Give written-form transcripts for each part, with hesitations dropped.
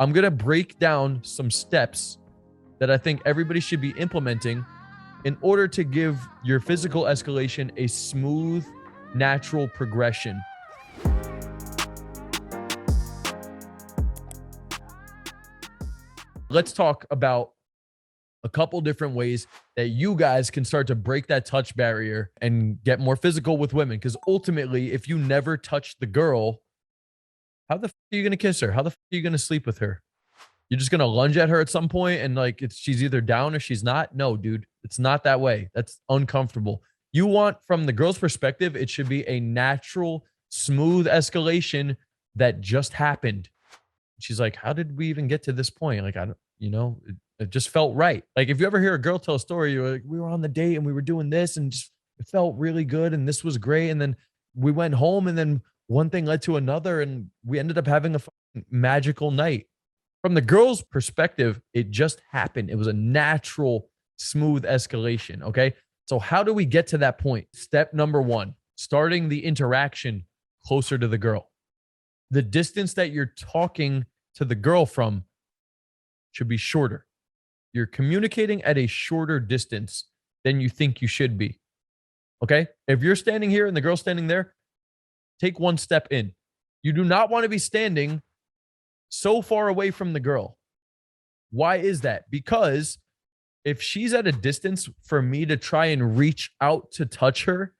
I'm going to break down some steps that I think everybody should be implementing in order to give your physical escalation a smooth, natural progression. Let's talk about a couple different ways that you guys can start to break that touch barrier and get more physical with women. Because ultimately, if you never touch the girl, how the f are you going to kiss her? How the f are you going to sleep with her? You're just going to lunge at her at some point and like she's either down or she's not? No, dude, it's not that way. That's uncomfortable. You want, from the girl's perspective, it should be a natural, smooth escalation that just happened. She's like, how did we even get to this point? Like, I don't, it just felt right. Like, if you ever hear a girl tell a story, you're like, we were on the date and we were doing this and just it felt really good and this was great. And then we went home and then one thing led to another and we ended up having a magical night. From the girl's perspective, it just happened. It was a natural, smooth escalation. Okay. So, how do we get to that point? Step number one, starting the interaction closer to the girl. The distance that you're talking to the girl from should be shorter. You're communicating at a shorter distance than you think you should be. Okay. If you're standing here and the girl's standing there, take one step in. You do not want to be standing so far away from the girl. Why is that? Because if she's at a distance for me to try and reach out to touch her,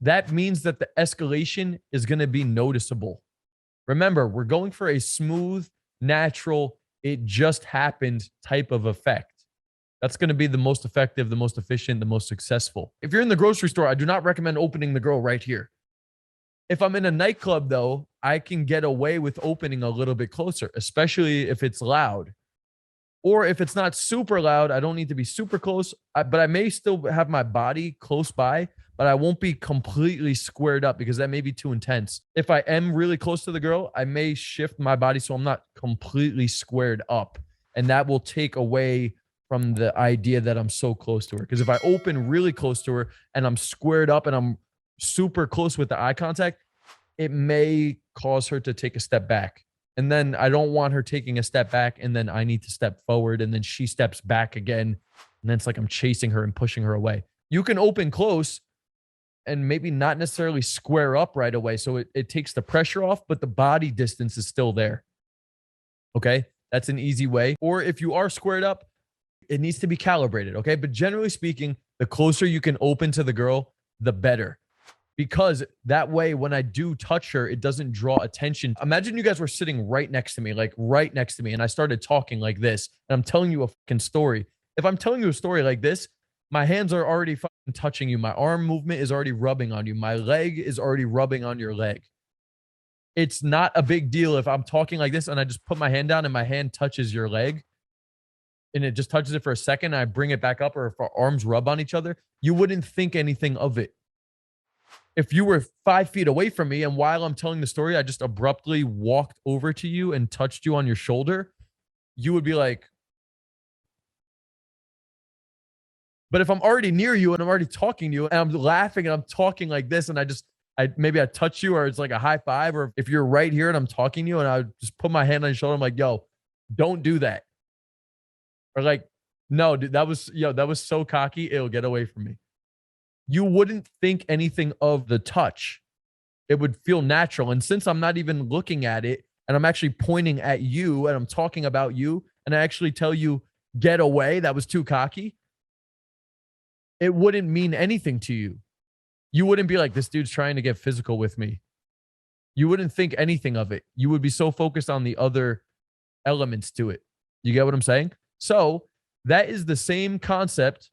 that means that the escalation is going to be noticeable. Remember, we're going for a smooth, natural, it just happened type of effect. That's going to be the most effective, the most efficient, the most successful. If you're in the grocery store, I do not recommend opening the girl right here. If I'm in a nightclub, though, I can get away with opening a little bit closer, especially if it's loud. Or if it's not super loud, I don't need to be super close, but I may still have my body close by, but I won't be completely squared up because that may be too intense. If I am really close to the girl, I may shift my body so I'm not completely squared up. And that will take away from the idea that I'm so close to her. Because if I open really close to her and I'm squared up and I'm super close with the eye contact, it may cause her to take a step back. And then I don't want her taking a step back and then I need to step forward and then she steps back again. And then it's like I'm chasing her and pushing her away. You can open close and maybe not necessarily square up right away. So it takes the pressure off, but the body distance is still there. Okay. That's an easy way. Or if you are squared up, it needs to be calibrated. Okay. But generally speaking, the closer you can open to the girl, the better. Because that way, when I do touch her, it doesn't draw attention. Imagine you guys were sitting right next to me, like right next to me, and I started talking like this, and I'm telling you a fucking story. If I'm telling you a story like this, my hands are already fucking touching you. My arm movement is already rubbing on you. My leg is already rubbing on your leg. It's not a big deal if I'm talking like this and I just put my hand down and my hand touches your leg and it just touches it for a second and I bring it back up, or if our arms rub on each other, you wouldn't think anything of it. If you were 5 feet away from me and while I'm telling the story, I just abruptly walked over to you and touched you on your shoulder, you would be like, but if I'm already near you and I'm already talking to you and I'm laughing and I'm talking like this and maybe I touch you or it's like a high five, or if you're right here and I'm talking to you and I just put my hand on your shoulder, I'm like, yo, don't do that. Or like, no, dude, that was so cocky. It'll get away from me. You wouldn't think anything of the touch. It would feel natural. And since I'm not even looking at it and I'm actually pointing at you and I'm talking about you and I actually tell you, get away, that was too cocky, it wouldn't mean anything to you. You wouldn't be like, this dude's trying to get physical with me. You wouldn't think anything of it. You would be so focused on the other elements to it. You get what I'm saying? So that is the same concept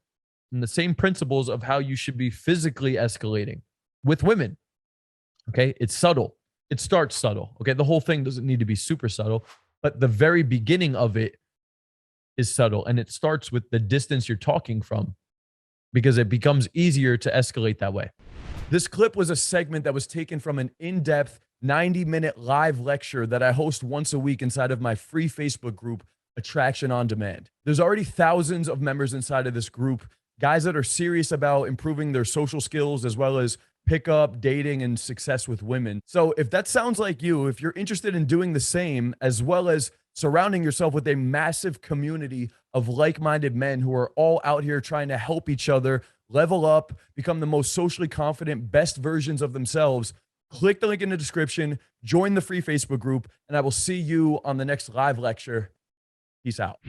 and the same principles of how you should be physically escalating with women. Okay. It's subtle. It starts subtle. Okay. The whole thing doesn't need to be super subtle, but the very beginning of it is subtle. And it starts with the distance you're talking from, because it becomes easier to escalate that way. This clip was a segment that was taken from an in-depth 90-minute live lecture that I host once a week inside of my free Facebook group, Attraction on Demand. There's already thousands of members inside of this group, guys that are serious about improving their social skills as well as pickup, dating, and success with women. So if that sounds like you, if you're interested in doing the same, as well as surrounding yourself with a massive community of like-minded men who are all out here trying to help each other level up, become the most socially confident, best versions of themselves, click the link in the description, join the free Facebook group, and I will see you on the next live lecture. Peace out.